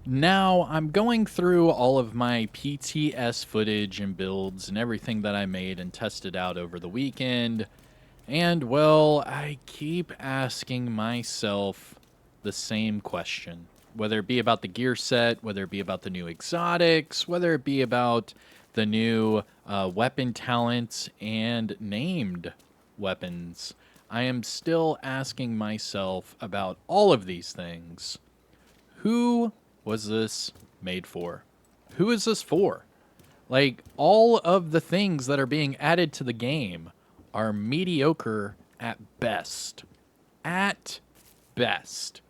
Now, I'm going through all of my PTS footage and builds and everything that I made and tested out over the weekend. And, well, I keep asking myself the same question. Whether it be about the gear set, whether it be about the new exotics, whether it be about the new weapon talents and named weapons, I am still asking myself about all of these things. Who was this made for? Who is this for? Like, all of the things that are being added to the game are mediocre at best. At best.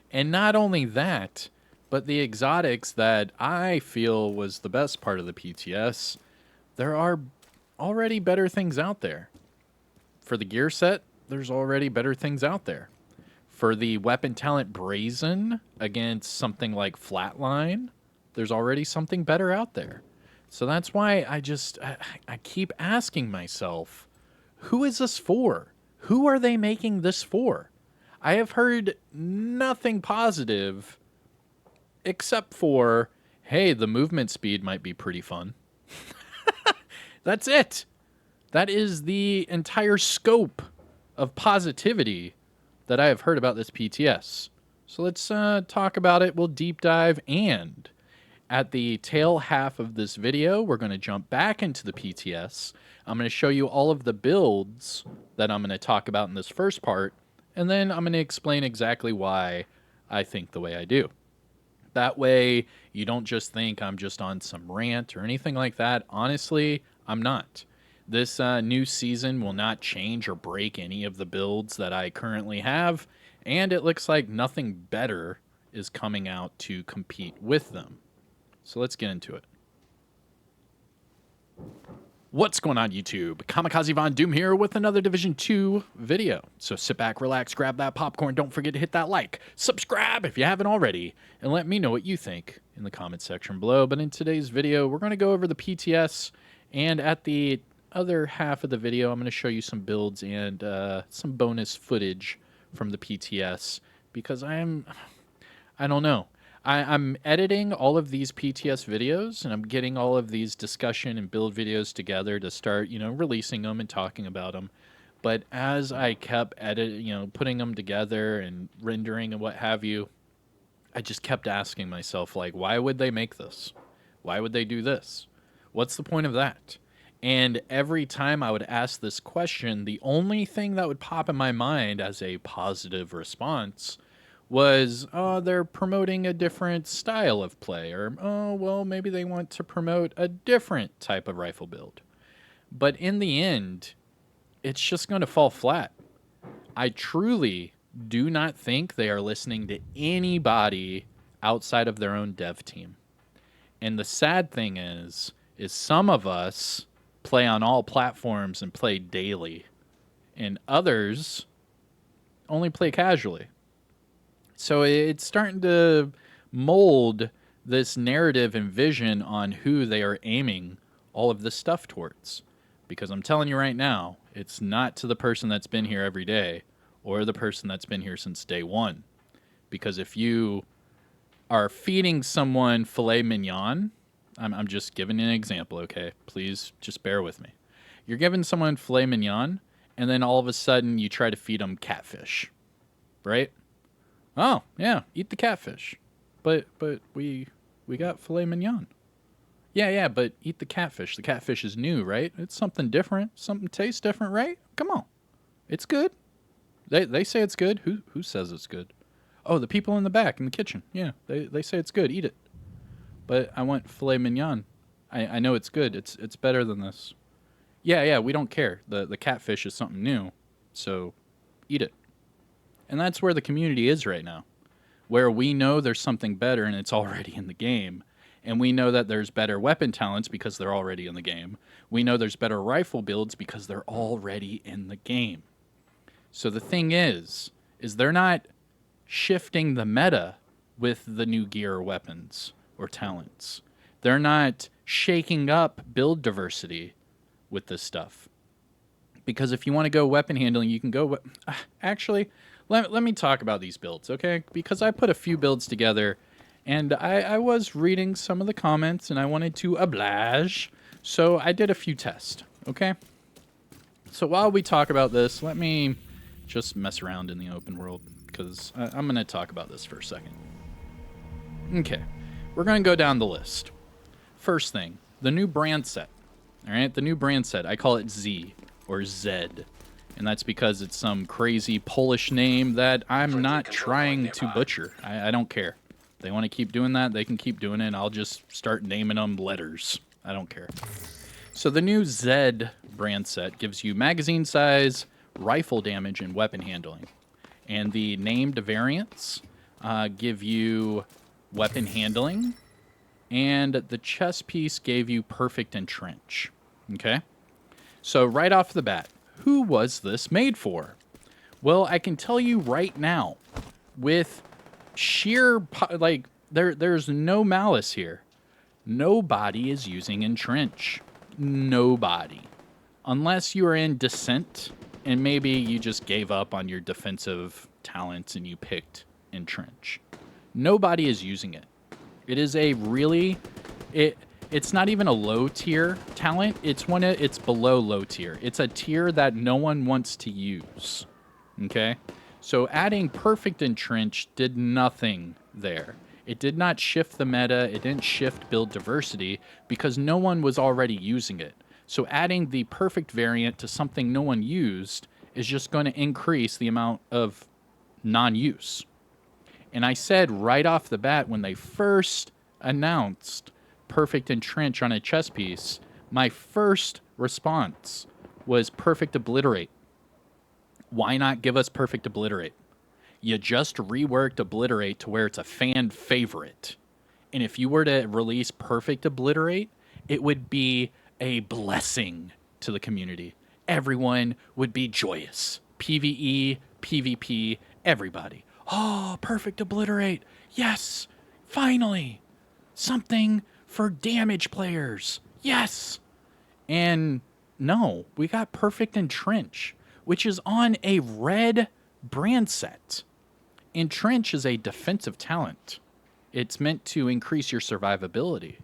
And not only that, but the exotics that I feel was the best part of the PTS, there are already better things out there. For the gear set, there's already better things out there. For the weapon talent Brazen against something like Flatline, there's already something better out there. So that's why I keep asking myself, who is this for? Who are they making this for? I have heard nothing positive except for, hey, the movement speed might be pretty fun. That's it. That is the entire scope of positivity that I have heard about this PTS. So let's talk about it. We'll deep dive, and at the tail half of this video, we're going to jump back into the PTS. I'm going to show you all of the builds that I'm going to talk about in this first part, and then I'm going to explain exactly why I think the way I do. That way, you don't just think I'm just on some rant or anything like that. Honestly, I'm not. This new season will not change or break any of the builds that I currently have, and it looks like nothing better is coming out to compete with them. So let's get into it. What's going on, YouTube? Kamikazevondoom here with another Division 2 video. So sit back, relax, grab that popcorn. Don't forget to hit that like, subscribe if you haven't already, and let me know what you think in the comment section below. But in today's video, we're going to go over the PTS, and at the other half of the video, I'm going to show you some builds and some bonus footage from the PTS, because I don't know. I'm editing all of these PTS videos, and I'm getting all of these discussion and build videos together to start, releasing them and talking about them. But as I kept putting them together and rendering and what have you, I just kept asking myself, like, why would they make this? Why would they do this? What's the point of that? And every time I would ask this question, the only thing that would pop in my mind as a positive response was, oh, they're promoting a different style of play, or, oh, well, maybe they want to promote a different type of rifle build. But in the end, it's just going to fall flat. I truly do not think they are listening to anybody outside of their own dev team. And the sad thing is some of us play on all platforms and play daily, and others only play casually. So it's starting to mold this narrative and vision on who they are aiming all of this stuff towards. Because I'm telling you right now, it's not to the person that's been here every day or the person that's been here since day one. Because if you are feeding someone filet mignon, I'm just giving an example, okay? Please just bear with me. You're giving someone filet mignon, and then all of a sudden you try to feed them catfish, right? Oh, yeah, eat the catfish. But we got filet mignon. Yeah, but eat the catfish. The catfish is new, right? It's something different. Something tastes different, right? Come on. It's good. They say it's good. Who says it's good? Oh, the people in the back in the kitchen. Yeah, they say it's good. Eat it. But I want filet mignon. I know it's good. It's better than this. Yeah, we don't care. The catfish is something new. So eat it. And that's where the community is right now, where we know there's something better and it's already in the game. And we know that there's better weapon talents because they're already in the game. We know there's better rifle builds because they're already in the game. So the thing is they're not shifting the meta with the new gear or weapons or talents. They're not shaking up build diversity with this stuff. Because if you want to go weapon handling, you can go... Actually, let me talk about these builds, okay? Because I put a few builds together, And I was reading some of the comments and I wanted to oblige. So I did a few tests, okay? So while we talk about this, let me just mess around in the open world because I'm going to talk about this for a second. Okay, we're going to go down the list. First thing, the new brand set. All right, the new brand set. I call it Z or Zed. And that's because it's some crazy Polish name that I'm not trying to butcher. I don't care. If they want to keep doing that, they can keep doing it. I'll just start naming them letters. I don't care. So the new Zed brand set gives you magazine size, rifle damage, and weapon handling. And the named variants give you weapon handling, and the chest piece gave you perfect entrench. Okay? So right off the bat, who was this made for? Well, I can tell you right now, with sheer, there's no malice here. Nobody is using entrench. Nobody. Unless you are in descent, and maybe you just gave up on your defensive talents and you picked entrench. Nobody is using it. It is a really... It's not even a low tier talent. It's below low tier. It's a tier that no one wants to use. Okay? So adding perfect entrench did nothing there. It did not shift the meta. It didn't shift build diversity because no one was already using it. So adding the perfect variant to something no one used is just going to increase the amount of non-use. And I said right off the bat when they first announced perfect entrench on a chess piece, my first response was perfect obliterate. Why not give us perfect obliterate? You just reworked obliterate to where it's a fan favorite. And if you were to release perfect obliterate, it would be a blessing to the community. Everyone would be joyous. PvE, PvP, everybody. Oh, perfect obliterate. Yes, finally. Something for damage players. Yes. And no, we got perfect entrench, which is on a red brand set. Entrench is a defensive talent. It's meant to increase your survivability,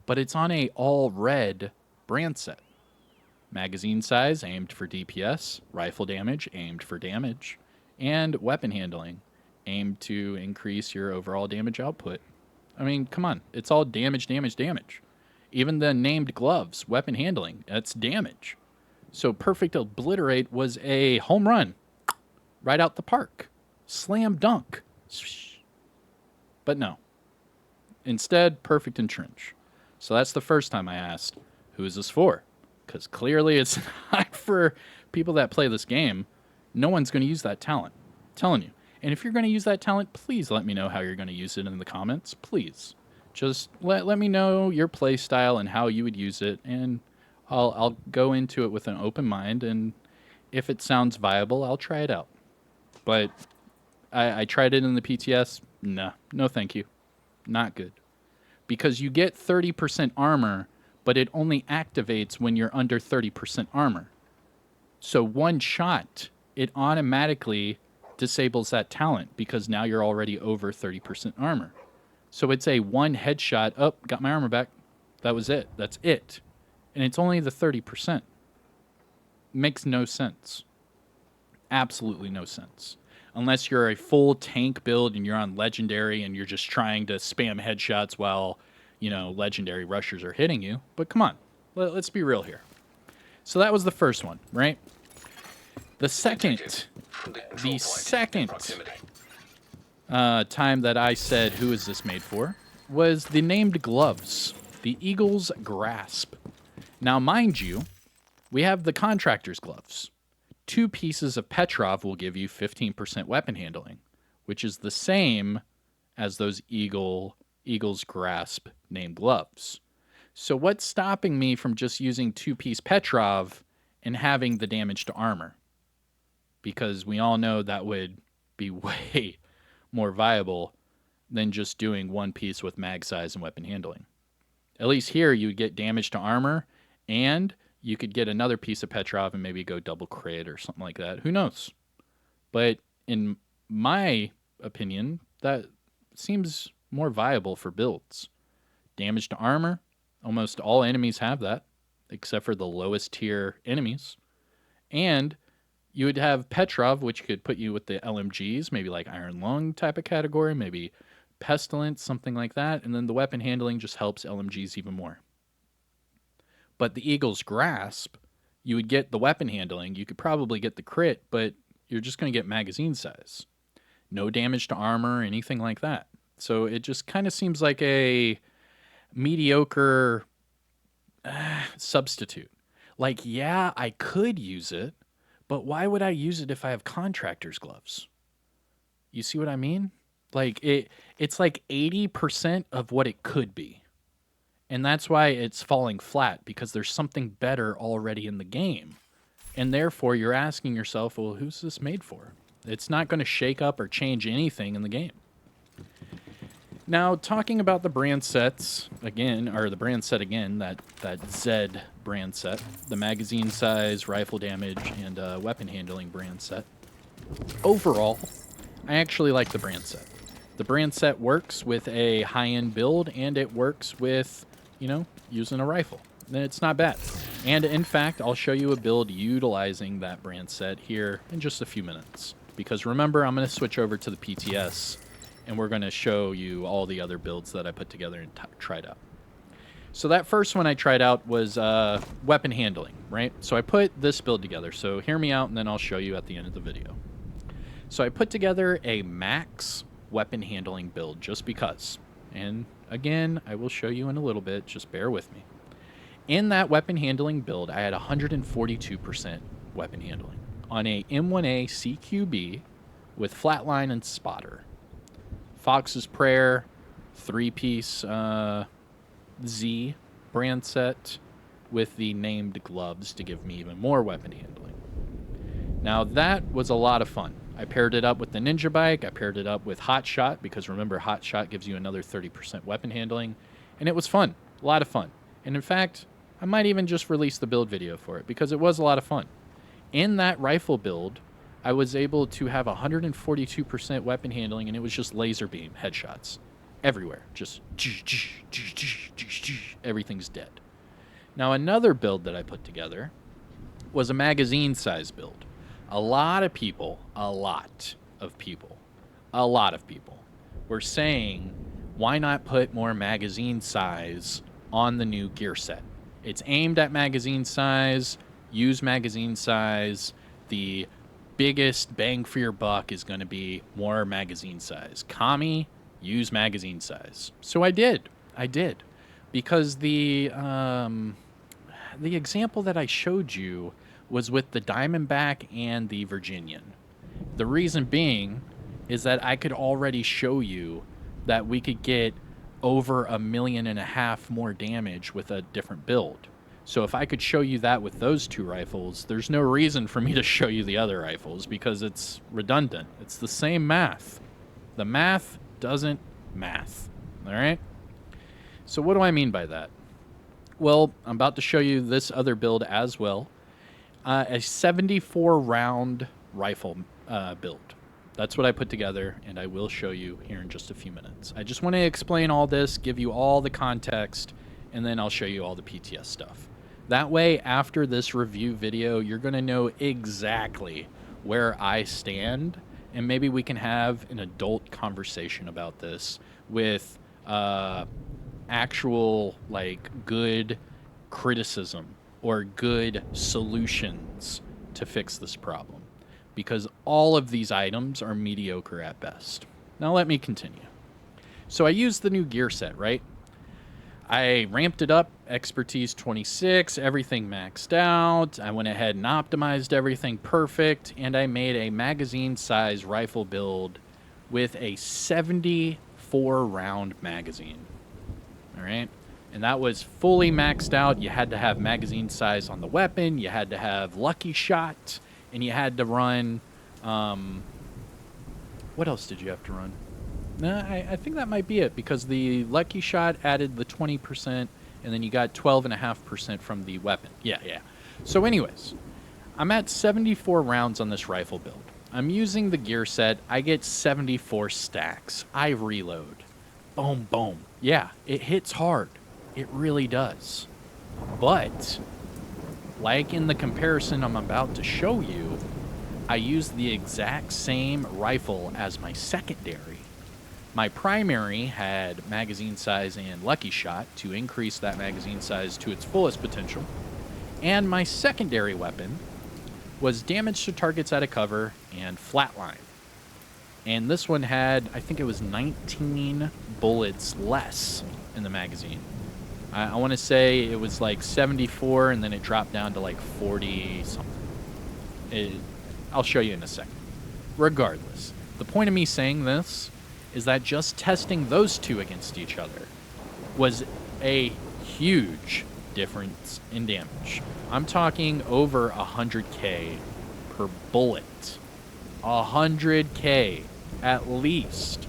but it's on a all red brand set. Magazine size aimed for DPS, rifle damage aimed for damage, and weapon handling aimed to increase your overall damage output. I mean, come on. It's all damage, damage, damage. Even the named gloves, weapon handling, that's damage. So perfect obliterate was a home run right out the park. Slam dunk. But no. Instead, perfect entrench. So that's the first time I asked, who is this for? Because clearly it's not for people that play this game. No one's going to use that talent. I'm telling you. And if you're going to use that talent, please let me know how you're going to use it in the comments. Please. Just let me know your play style and how you would use it, and I'll go into it with an open mind, and if it sounds viable, I'll try it out. But I tried it in the PTS. No thank you. Not good. Because you get 30% armor, but it only activates when you're under 30% armor. So one shot, it automatically disables that talent because now you're already over 30% armor. So it's a one headshot. Oh, got my armor back. That was it. That's it. And it's only the 30%. Makes no sense. Absolutely no sense. Unless you're a full tank build and you're on legendary and you're just trying to spam headshots while, legendary rushers are hitting you. But come on. Let's be real here. So that was the first one, right? The second time that I said, who is this made for, was the named gloves, the Eagle's Grasp. Now, mind you, we have the contractor's gloves. 2 pieces of Petrov will give you 15% weapon handling, which is the same as those Eagle's Grasp named gloves. So what's stopping me from just using 2-piece Petrov and having the damage to armor? Because we all know that would be way more viable than just doing 1 piece with mag size and weapon handling. At least here you would get damage to armor, and you could get another piece of Petrov and maybe go double crit or something like that. Who knows? But in my opinion, that seems more viable for builds. Damage to armor, almost all enemies have that, except for the lowest tier enemies. And you would have Petrov, which could put you with the LMGs, maybe like Iron Lung type of category, maybe Pestilence, something like that. And then the weapon handling just helps LMGs even more. But the Eagle's Grasp, you would get the weapon handling. You could probably get the crit, but you're just going to get magazine size. No damage to armor, anything like that. So it just kind of seems like a mediocre substitute. Like, yeah, I could use it, but why would I use it if I have contractor's gloves? You see what I mean? Like, it's like 80% of what it could be. And that's why it's falling flat, because there's something better already in the game. And therefore, you're asking yourself, well, who's this made for? It's not going to shake up or change anything in the game. Now, talking about the brand sets again, or the brand set again, that Z brand set, the magazine size, rifle damage, and weapon handling brand set. Overall, I actually like the brand set. The brand set works with a high-end build, and it works with, using a rifle. It's not bad. And in fact, I'll show you a build utilizing that brand set here in just a few minutes. Because remember, I'm going to switch over to the PTS, and we're going to show you all the other builds that I put together and tried out. So that first one I tried out was weapon handling, right? So I put this build together. So hear me out, and then I'll show you at the end of the video. So I put together a max weapon handling build just because. And again, I will show you in a little bit. Just bear with me. In that weapon handling build, I had 142% weapon handling on a M1A CQB with flatline and spotter. Fox's Prayer, 3-piece Z brand set with the named gloves to give me even more weapon handling. Now that was a lot of fun. I paired it up with the Ninja Bike. I paired it up with Hot Shot, because remember, Hot Shot gives you another 30% weapon handling. And it was fun. A lot of fun. And in fact, I might even just release the build video for it, because it was a lot of fun. In that rifle build, I was able to have 142% weapon handling, and it was just laser beam headshots everywhere. Just everything's dead. Now, another build that I put together was a magazine size build. A lot of people were saying, why not put more magazine size on the new gear set? It's aimed at magazine size. Use magazine size. The biggest bang for your buck is going to be more magazine size. Kami, use magazine size. So I did. Because the example that I showed you was with the Diamondback and the Virginian. The reason being is that I could already show you that we could get over 1.5 million more damage with a different build. So if I could show you that with those two rifles, there's no reason for me to show you the other rifles, because it's redundant. It's the same math. The math doesn't math. All right? So what do I mean by that? Well, I'm about to show you this other build as well. A 74-round rifle build. That's what I put together, and I will show you here in just a few minutes. I just want to explain all this, give you all the context, and then I'll show you all the PTS stuff. That way, after this review video, you're going to know exactly where I stand, and maybe we can have an adult conversation about this with actual, good criticism or good solutions to fix this problem, because all of these items are mediocre at best. Now let me continue. So I used the new gear set, right? I ramped it up, expertise 26, everything maxed out. I went ahead and optimized everything perfect, and I made a magazine size rifle build with a 74 round magazine. All right? And that was fully maxed out. You had to have magazine size on the weapon. You had to have lucky shot. And you had to run... what else did you have to run? I think that might be it, because the lucky shot added the 20%, and then you got 12.5% from the weapon. Yeah. So anyways, I'm at 74 rounds on this rifle build. I'm using the gear set. I get 74 stacks. I reload. boom, boom. Yeah, it hits hard. It really does. But, like in the comparison I'm about to show you, I used the exact same rifle as my secondary. My primary had magazine size and lucky shot to increase that magazine size to its fullest potential. And my secondary weapon was damage to targets out of cover and flatline. And this one had, I think it was 19 bullets less in the magazine. I want to say it was like 74 and then it dropped down to like 40 something. I'll show you in a second. Regardless, the point of me saying this is that just testing those two against each other was a huge difference in damage. I'm talking over 100k per bullet. 100k at least.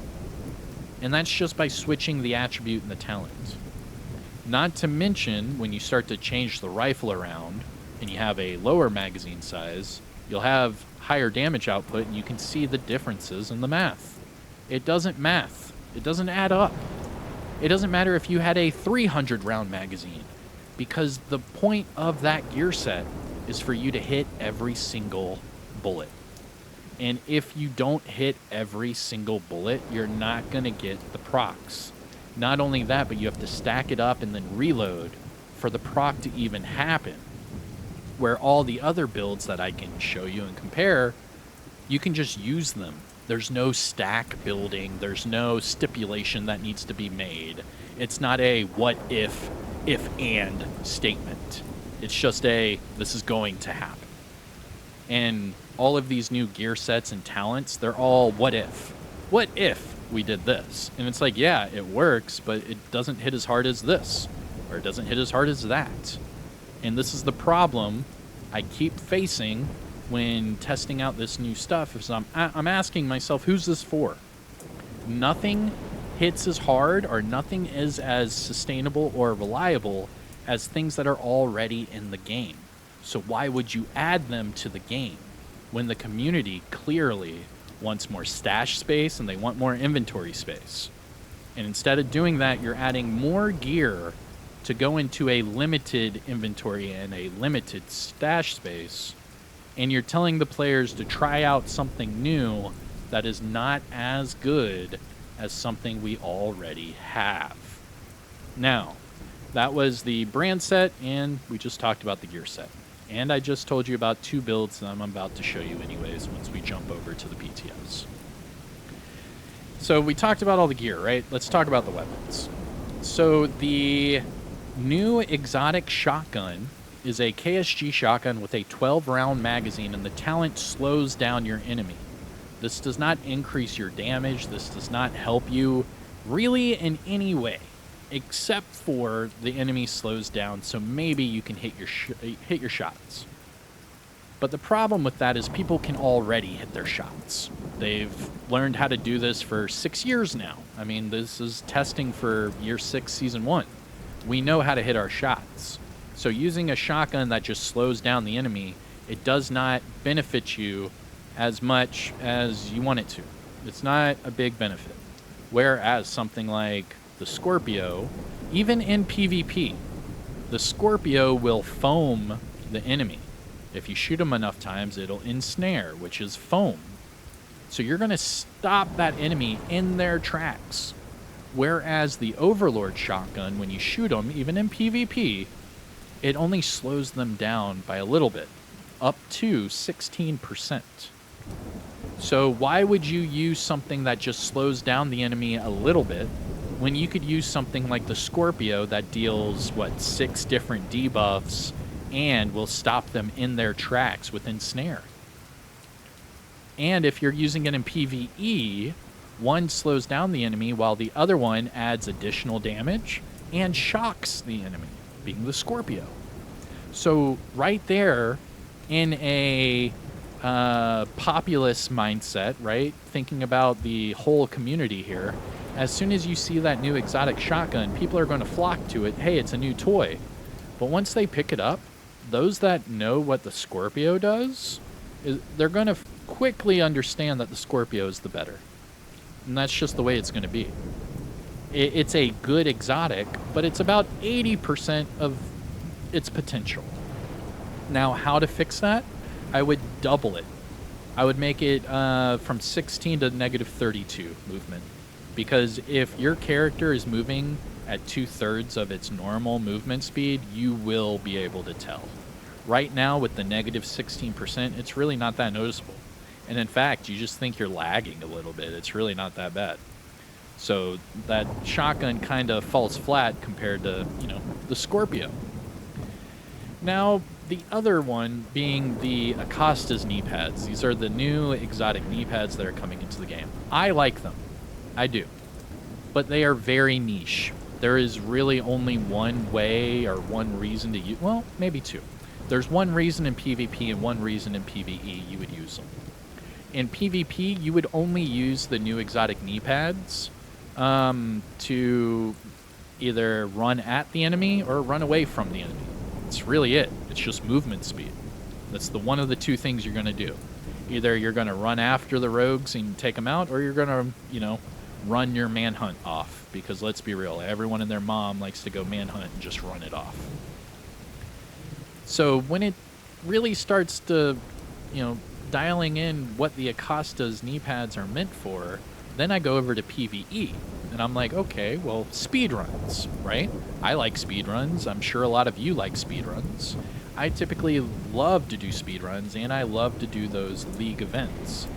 And that's just by switching the attribute and the talent. Not to mention, when you start to change the rifle around and you have a lower magazine size, you'll have higher damage output and you can see the differences in the math. It doesn't math. It doesn't add up. It doesn't matter if you had a 300 round magazine, because the point of that gear set is for you to hit every single bullet. And if you don't hit every single bullet, you're not going to get the procs. Not only that, but you have to stack it up and then reload for the proc to even happen. Where all the other builds that I can show you and compare, you can just use them. There's no stack building. There's no stipulation that needs to be made. It's not a what if and statement. It's just a this is going to happen. And all of these new gear sets and talents, they're all what if. What if we did this? And it's like, yeah, it works, but it doesn't hit as hard as this, or it doesn't hit as hard as that. And this is the problem I keep facing when testing out this new stuff, is I'm asking myself, who's this for? Nothing hits as hard, or nothing is as sustainable or reliable as things that are already in the game. So why would you add them to the game when the community clearly wants more stash space and they want more inventory space? And instead of doing that, you're adding more gear to go into a limited inventory and a limited stash space, and you're telling the players to try out something new that is not as good as something we already have. Now, that was the brand set, and we just talked about the gear set. And I just told you about two builds that I'm about to show you anyways once we jump over to the PTS. So we talked about all the gear, right? Let's talk about the weapons. So the new exotic shotgun is a KSG shotgun with a 12-round magazine, and the talent slows down your enemy. This does not increase your damage. This does not help you really in any way, except for the enemy slows down, so maybe you can hit your shots. But the problem with that is people can already hit their shots. They've learned how to do this for 6 years now. I mean, this is testing for year 6, season 1. We know how to hit our shots. So using a shotgun that just slows down the enemy, it does not benefit you as much as you want it to. It's not a big benefit. Whereas something like the Scorpio, even in PvP, the Scorpio will foam the enemy. If you shoot them enough times, it'll ensnare, which is foam. So you're going to stop that enemy in their tracks. Whereas the Overlord shotgun, when you shoot them, even in PvP, it only slows them down by a little bit, up to 16%. So why would you use something that just slows down the enemy a little bit when you could use something like the Scorpio that deals, 6 different debuffs and will stop them in their tracks with ensnare? And if you're using it in PvE, one slows down the enemy while the other one adds additional damage and shocks the enemy, being the Scorpio. So right there, in a populist mindset, right, thinking about the whole community here, as soon as you see that new exotic shotgun, people are going to flock to it. Hey, it's a new toy. But once they pick it up, those that know what the Scorpio does, they're going to quickly understand that the Scorpio is the better. And that's just the way it's going to be. It's a good exotic, but it's about 80% of its potential. Now, how to fix that? I would double it. I would make it from 16 to negative 32 movement. Because if your character is moving at 2/3 of its normal movement speed, you will be able to tell. Right now, with the negative 16%, it's really not that noticeable. And in fact, you just think you're lagging a little bit. It's really not that bad. So that shotgun kind of falls flat compared to, the Scorpio. Now, the other one being the Acosta's knee pads. These are the new exotic knee pads that are coming into the game. I like them. I do. But they are very niche. There is really only one way or one reason to use... Well, maybe two. There's one reason in PvP and one reason in PvE you would use them. In PvP, you would only use the new exotic knee pads to either run at the enemy or run away from the enemy. That's really it. It's just movement speed. That's the one of the two things you're going to do. Either you're going to run after the rogues and take them out, or you're going to, run your manhunt off. Because let's be real, everyone and their mom likes to go manhunt and just run it off. So when it really starts to, dialing in what the Acosta's knee pads are meant for, then I go over to PvE. And I'm like, okay, well, speedruns, right? I like speedruns. I'm sure a lot of you like speedruns. I typically love to do speedruns, and I love to do those league events.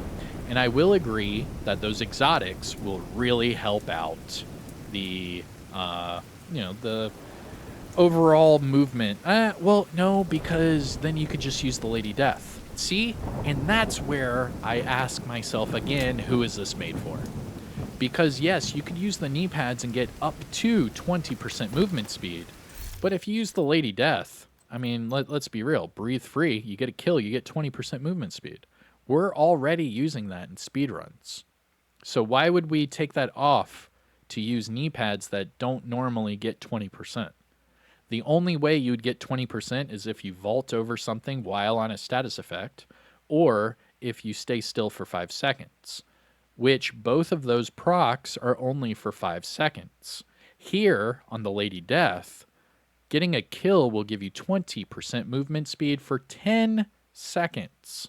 And I will agree that those exotics will really help out the, the overall movement. Well, no, because then you could just use the Lady Death. See? And that's where I ask myself again, who is this made for? Because yes, you could use the knee pads and get up to 20% movement speed. But if you use the Lady Death, I mean, let's be real. Breathe free, you get a kill, you get 20% movement speed. We're already using that in speedruns. So why would we take that off to use knee pads that don't normally get 20%? The only way you'd get 20% is if you vault over something while on a status effect, or if you stay still for 5 seconds, which both of those procs are only for 5 seconds. Here, on the Lady Death, getting a kill will give you 20% movement speed for 10 seconds.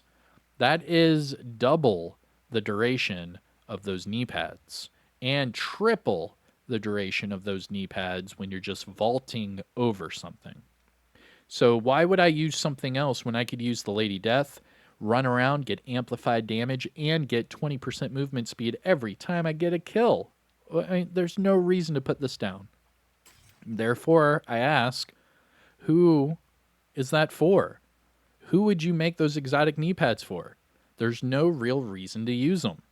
That is double the duration of those knee pads, and triple the duration of those knee pads when you're just vaulting over something. So why would I use something else when I could use the Lady Death, run around, get amplified damage, and get 20% movement speed every time I get a kill? I mean, there's no reason to put this down. Therefore, I ask, who is that for? Who would you make those exotic knee pads for? There's no real reason to use them.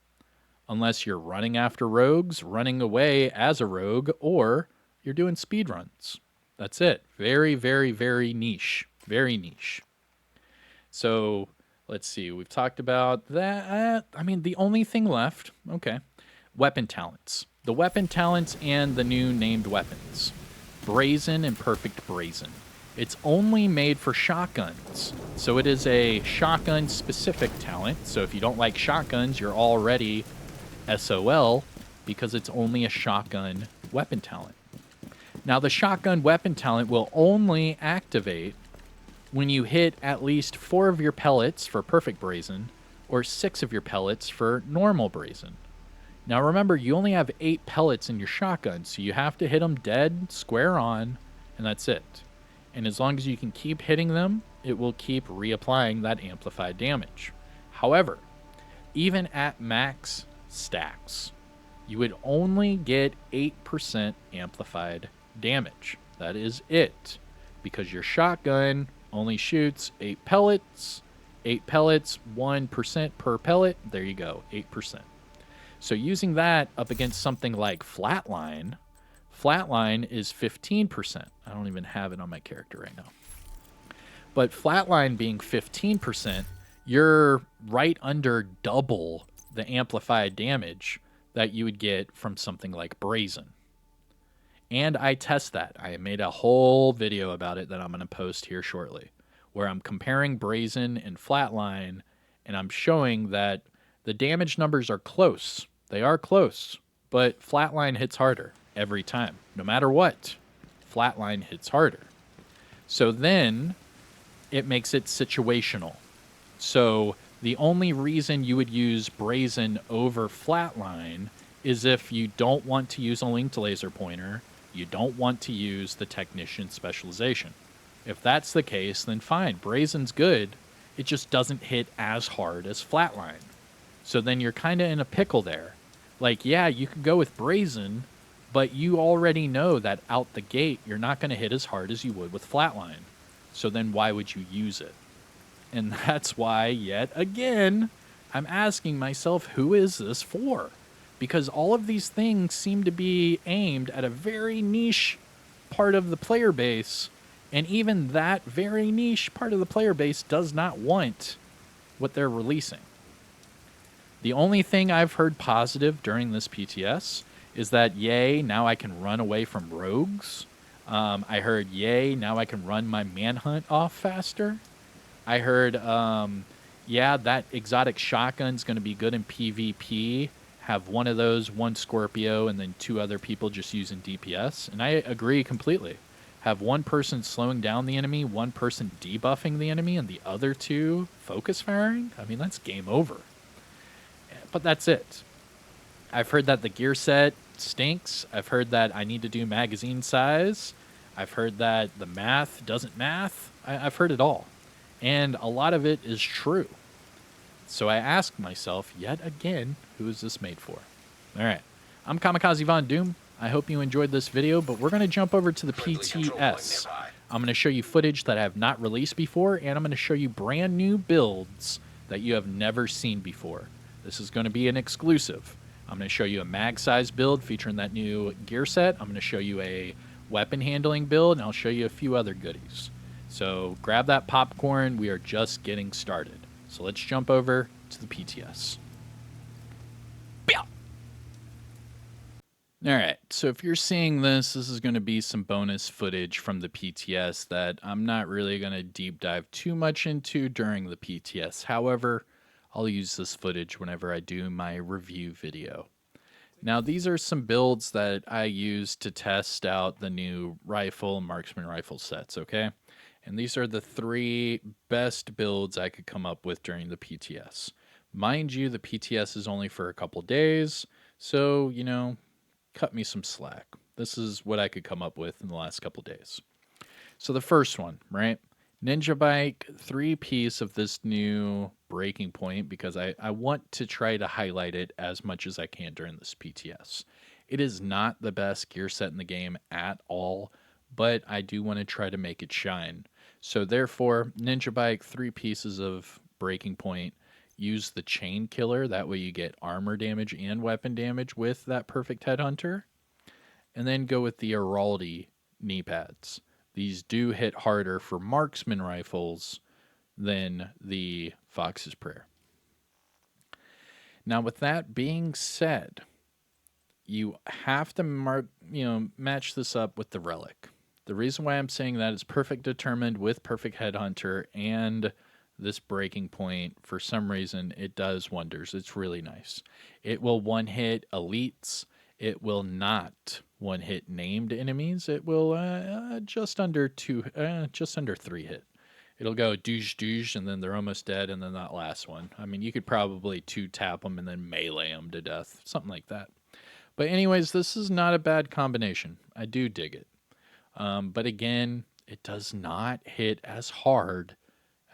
Unless you're running after rogues, running away as a rogue, or you're doing speedruns. That's it. Very, very, very niche. Very niche. So, let's see. We've talked about that. I mean, the only thing left, okay, weapon talents. The weapon talents and the new named weapons. Brazen and Perfect Brazen. It's only made for shotguns. So it is a shotgun-specific talent. So if you don't like shotguns, you're already SOL because it's only a shotgun weapon talent. Now, the shotgun weapon talent will only activate when you hit at least 4 of your pellets for Perfect Brazen or 6 of your pellets for normal Brazen. Now, remember, you only have 8 pellets in your shotgun, so you have to hit them dead, square on, and that's it. And as long as you can keep hitting them, it will keep reapplying that amplified damage. However, even at max stacks, you would only get 8% amplified damage. That is it. Because your shotgun only shoots 8 pellets. 8 pellets, 1% per pellet. There you go, 8%. So using that up against something like Flatline, Flatline is 15%. I don't even have it on my character right now. But Flatline being 15%, you're right under double the amplified damage that you would get from something like Brazen. And I test that. I made a whole video about it that I'm going to post here shortly, where I'm comparing Brazen and Flatline, and I'm showing that the damage numbers are close. They are close, but Flatline hits harder. every time. No matter what, flatline hits harder. So then it makes it situational. So the only reason you would use Brazen over Flatline is if you don't want to use a linked laser pointer, you don't want to use the Technician specialization. If that's the case, then fine, Brazen's good. It just doesn't hit as hard as Flatline. So then you're kind of in a pickle there. Like, yeah, you could go with Brazen, but you already know that out the gate, you're not going to hit as hard as you would with Flatline. So then why would you use it? And that's why, yet again, I'm asking myself, who is this for? Because all of these things seem to be aimed at a very niche part of the player base, and even that very niche part of the player base does not want what they're releasing. The only thing I've heard positive during this PTS is that, yay, now I can run away from rogues. I heard, yay, now I can run my manhunt off faster. I heard, yeah, that exotic shotgun's going to be good in PvP. Have one of those, one Scorpio, and then 2 other people just using DPS. And I agree completely. Have one person slowing down the enemy, one person debuffing the enemy, and the other 2 focus firing. I mean, that's game over. But that's it. I've heard that the gear set stinks. I've heard that I need to do magazine size. I've heard that the math doesn't math. I've heard it all. And a lot of it is true. So I ask myself, yet again, who is this made for? All right. I'm Kamikazevondoom. I hope you enjoyed this video, but we're going to jump over to the PTS. I'm going to show you footage that I have not released before, and I'm going to show you brand new builds that you have never seen before. This is going to be an exclusive. I'm going to show you a mag size build featuring that new gear set. I'm going to show you a weapon handling build, and I'll show you a few other goodies. So grab that popcorn. We are just getting started. So let's jump over to the PTS. All right, so if you're seeing this is going to be some bonus footage from the PTS that I'm not really going to deep dive too much into during the PTS. However, I'll use this footage whenever I do my review video. Now, these are some builds that I use to test out the new rifle and marksman rifle sets, okay? And these are the 3 best builds I could come up with during the PTS. Mind you, the PTS is only for a couple days, so, you know, cut me some slack. This is what I could come up with in the last couple days. So the first one, right? Ninja Bike 3-piece of this new breaking point, because I want to try to highlight it as much as I can during this PTS. It is not the best gear set in the game at all, but I do want to try to make it shine. So therefore, Ninja Bike 3 pieces of breaking point. Use the chain killer, that way you get armor damage and weapon damage with that perfect headhunter. And then go with the Araldi knee pads. These do hit harder for marksman rifles than the Fox's Prayer. Now with that being said, you have to match this up with the relic. The reason why I'm saying that is perfect determined with perfect headhunter and this breaking point, for some reason, it does wonders. It's really nice. It will one-hit elites. It will not one-hit named enemies. It will just under 3 hit. It'll go douche douche, and then they're almost dead, and then that last one. I mean, you could probably 2-tap them and then melee them to death, something like that. But anyways, this is not a bad combination. I do dig it. But again, it does not hit as hard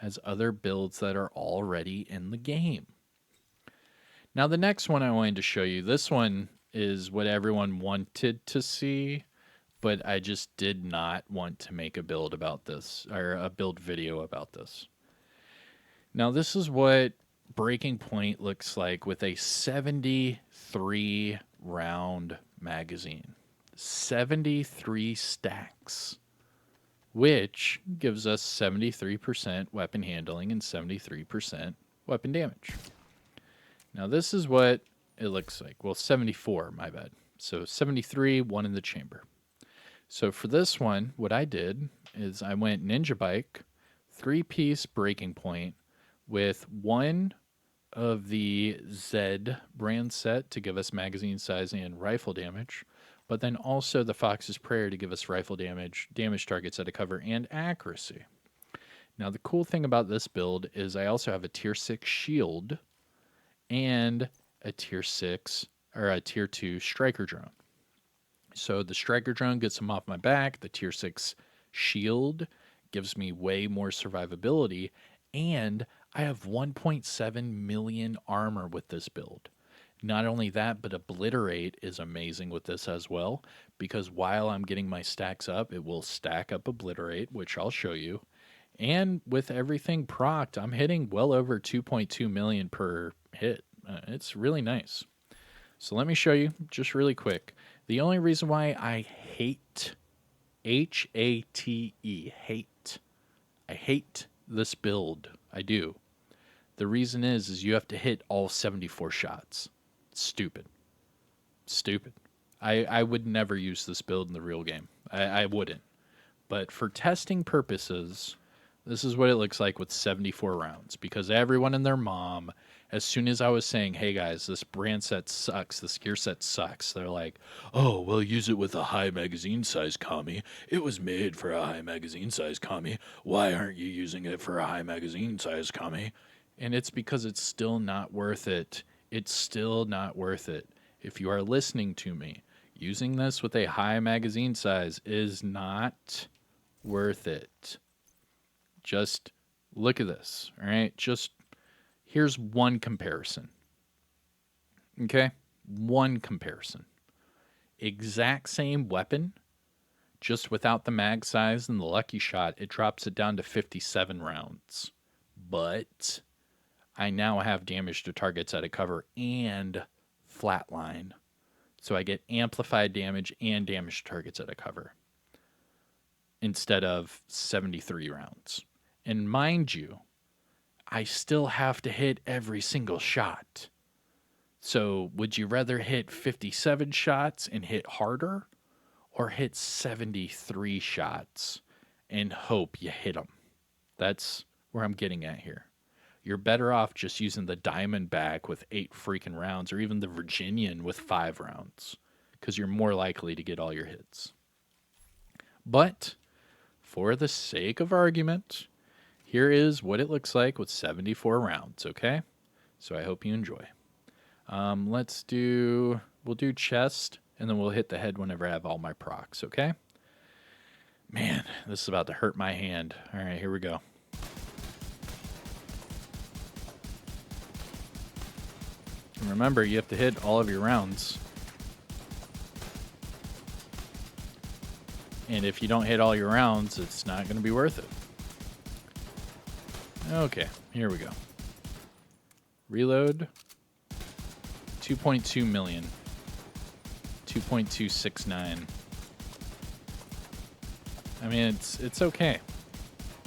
as other builds that are already in the game. Now the next one I wanted to show you, this one is what everyone wanted to see, but I just did not want to make a build about this, or a build video about this. Now this is what breaking point looks like with a 73 round magazine. 73 stacks. Which gives us 73% weapon handling and 73% weapon damage. Now this is what it looks like. Well, 74, my bad. So 73, 1 in the chamber. So for this one, what I did is I went Ninja Bike, 3-piece breaking point with 1 of the Z brand set to give us magazine size and rifle damage, but then also the Fox's Prayer to give us rifle damage, damage targets out of cover, and accuracy. Now, the cool thing about this build is I also have a tier 6 shield and a tier 6 or a tier 2 striker drone. So the striker drone gets them off my back. The tier 6 shield gives me way more survivability, and I have 1.7 million armor with this build. Not only that, but Obliterate is amazing with this as well, because while I'm getting my stacks up, it will stack up Obliterate, which I'll show you. And with everything procced, I'm hitting well over 2.2 million per hit. It's really nice. So let me show you just really quick. The only reason why I hate, H-A-T-E, hate, I hate this build. I do. The reason is you have to hit all 74 shots. Stupid. Stupid. I would never use this build in the real game. I wouldn't. But for testing purposes, this is what it looks like with 74 rounds. Because everyone and their mom, as soon as I was saying, hey guys, this brand set sucks, this gear set sucks, they're like, oh, well, use it with a high magazine size, Kami. It was made for a high magazine size, Kami. Why aren't you using it for a high magazine size, Kami? And it's because it's still not worth it. It's still not worth it. If you are listening to me, using this with a high magazine size is not worth it. Just look at this, all right? Just here's one comparison. Okay? One comparison. Exact same weapon, just without the mag size and the lucky shot, it drops it down to 57 rounds. But I now have damage to targets out of cover and flatline. So I get amplified damage and damage to targets out of cover instead of 73 rounds. And mind you, I still have to hit every single shot. So would you rather hit 57 shots and hit harder, or hit 73 shots and hope you hit them? That's where I'm getting at here. You're better off just using the Diamondback with 8 freaking rounds, or even the Virginian with 5 rounds, because you're more likely to get all your hits. But for the sake of argument, here is what it looks like with 74 rounds, okay? So I hope you enjoy. We'll do chest, and then we'll hit the head whenever I have all my procs, okay? Man, this is about to hurt my hand. All right, here we go. And remember, you have to hit all of your rounds. And if you don't hit all your rounds, it's not going to be worth it. Okay, here we go. Reload. 2.2 million. 2.269. I mean, it's okay.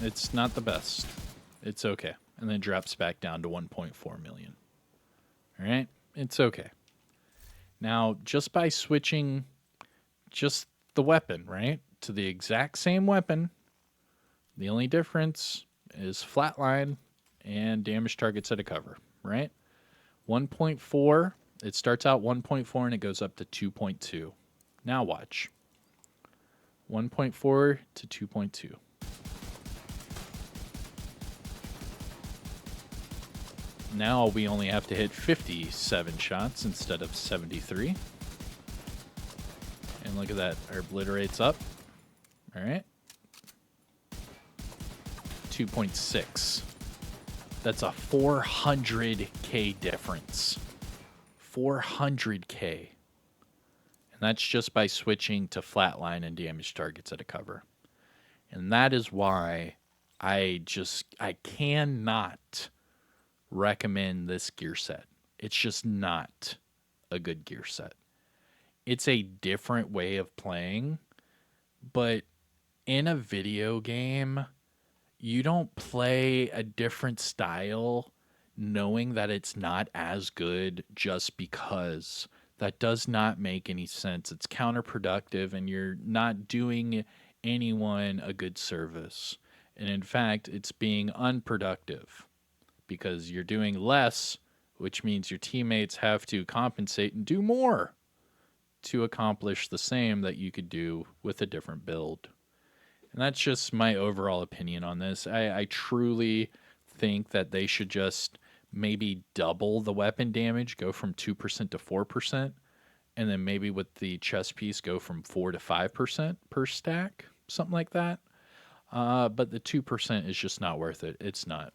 It's not the best. It's okay. And then it drops back down to 1.4 million. All right? It's okay. Now, just by switching just the weapon, right, to the exact same weapon, the only difference is flatline and damage targets out of cover, right? 1.4, it starts out 1.4 and it goes up to 2.2. Now watch. 1.4 to 2.2. Now we only have to hit 57 shots instead of 73. And look at that, our obliterate's up. All right. 2.6. That's a 400k difference. 400k. And that's just by switching to flatline and damage targets out of cover. And that is why I cannot recommend this gear set. It's just not a good gear set. It's a different way of playing, but in a video game, you don't play a different style knowing that it's not as good just because. That does not make any sense. It's counterproductive, and you're not doing anyone a good service. And in fact, it's being unproductive because you're doing less, which means your teammates have to compensate and do more to accomplish the same that you could do with a different build. And that's just my overall opinion on this. I truly think that they should just maybe double the weapon damage, go from 2% to 4%, and then maybe with the chest piece go from 4 to 5% per stack, something like that. But the 2% is just not worth it. It's not.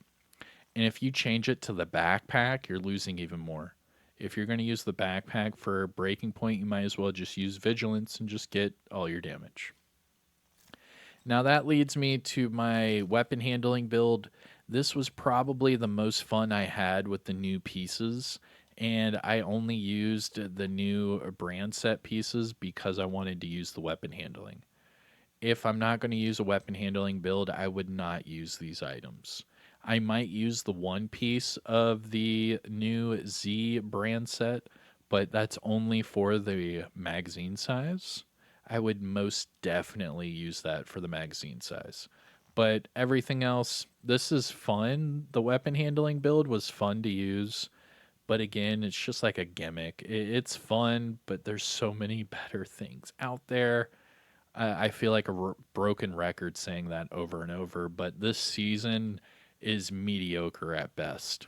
And if you change it to the backpack, you're losing even more. If you're going to use the backpack for breaking point, you might as well just use vigilance and just get all your damage. Now that leads me to my weapon handling build. This was probably the most fun I had with the new pieces, and I only used the new brand set pieces because I wanted to use the weapon handling. If I'm not going to use a weapon handling build, I would not use these items. I might use the one piece of the new Z brand set, but that's only for the magazine size. I would most definitely use that for the magazine size. But everything else, this is fun. The weapon handling build was fun to use. But again, it's just like a gimmick. It's fun, but there's so many better things out there. I feel like a broken record saying that over and over, but this season is mediocre at best.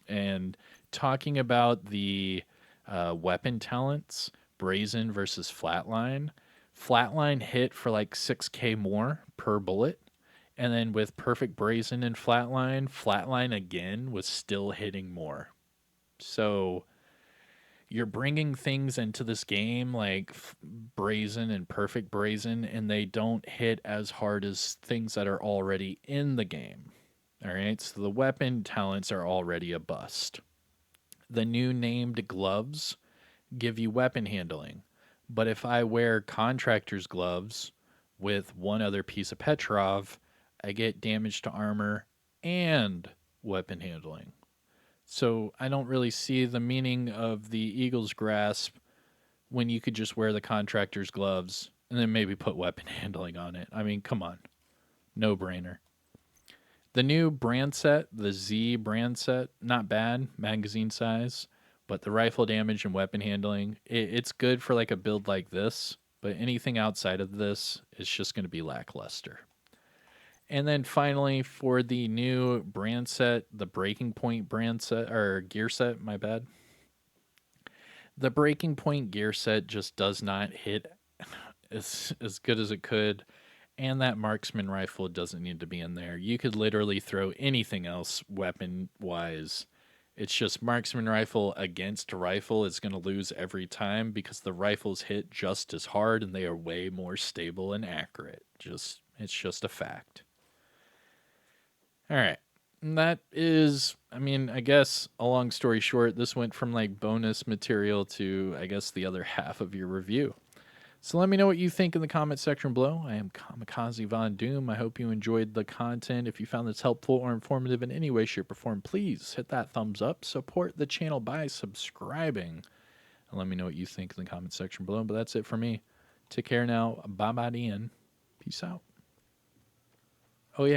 And talking about the weapon talents, Brazen versus Flatline, Flatline hit for like 6k more per bullet. And then with Perfect Brazen and Flatline, Flatline again was still hitting more. So you're bringing things into this game like Brazen and Perfect Brazen, and they don't hit as hard as things that are already in the game. All right, so the weapon talents are already a bust. The new named gloves give you weapon handling, but if I wear contractor's gloves with one other piece of Petrov, I get damage to armor and weapon handling. So I don't really see the meaning of the Eagle's Grasp when you could just wear the contractor's gloves and then maybe put weapon handling on it. I mean, come on. No brainer. The new brand set, the Z brand set, not bad, magazine size, but the rifle damage and weapon handling, it's good for like a build like this, but anything outside of this is just going to be lackluster. And then finally, for the new brand set, the Breaking Point brand set, or gear set, my bad. The Breaking Point gear set just does not hit as good as it could. And that marksman rifle doesn't need to be in there. You could literally throw anything else weapon-wise. It's just marksman rifle against rifle is going to lose every time because the rifles hit just as hard and they are way more stable and accurate. It's just a fact. All right. And that is, I mean, I guess a long story short, this went from like bonus material to, I guess, the other half of your review. So let me know what you think in the comment section below. I am Kamikazevondoom. I hope you enjoyed the content. If you found this helpful or informative in any way, shape, or form, please hit that thumbs up. Support the channel by subscribing. And let me know what you think in the comment section below. But that's it for me. Take care now. Bye-bye, and peace out.